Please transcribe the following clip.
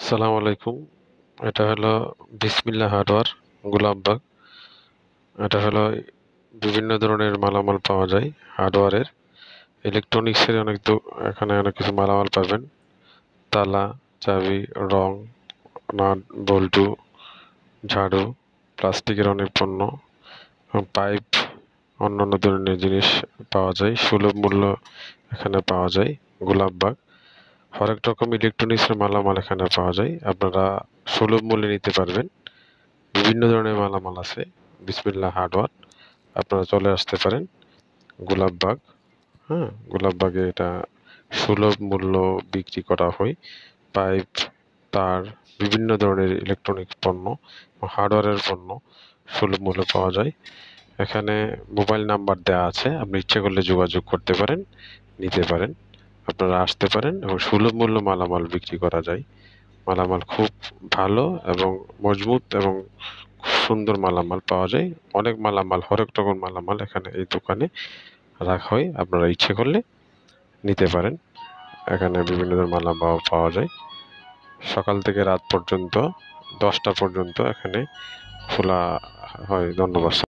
আসসালামু আলাইকুম। এটা হলো বিসমিল্লাহ হার্ডওয়্যার, গোলাপবাগ। এটা হলো বিভিন্ন ধরনের মালামাল পাওয়া যায় হার্ডওয়্যারের, ইলেকট্রনিক্সের এখানে অনেক কিছু মালামাল পাবেন। তালা, চাবি, রং, নাট, বল্টু, ঝাড়ু, প্লাস্টিকের অনেক পণ্য, পাইপ, অন্যান্য ধরনের জিনিস পাওয়া যায়। সুলভ মূল্য এখানে পাওয়া যায়। গোলাপবাগ হরেক রকম ইলেকট্রনিক্সের মালামাল এখানে পাওয়া যায়। আপনারা সুলভ মূল্যে নিতে পারবেন। বিভিন্ন ধরনের মালামাল আছে। বিসমিল্লাহ হার্ডওয়্যার, আপনারা চলে আসতে পারেন গোলাপবাগ। হ্যাঁ, গোলাপবাগে এটা সুলভ মূল্য বিক্রি করা হয়। পাইপ, তার, বিভিন্ন ধরনের ইলেকট্রনিক্স পণ্য, হার্ডওয়্যারের পণ্য সুলভ মূল্যে পাওয়া যায়। এখানে মোবাইল নাম্বার দেওয়া আছে, আপনি ইচ্ছে করলে যোগাযোগ করতে পারেন, নিতে পারেন। আপনারা আসতে পারেন এবং সুলভ মূল্য মালামাল বিক্রি করা যায়। মালামাল খুব ভালো এবং মজবুত এবং খুব সুন্দর মালামাল পাওয়া যায়। অনেক মালামাল, হরেক রকম মালামাল এখানে এই দোকানে রাখা হয়। আপনারা ইচ্ছে করলে নিতে পারেন। এখানে বিভিন্ন ধরনের মালামাল পাওয়া যায়। সকাল থেকে রাত পর্যন্ত 10টা পর্যন্ত এখানে খোলা হয়। ধন্যবাদ।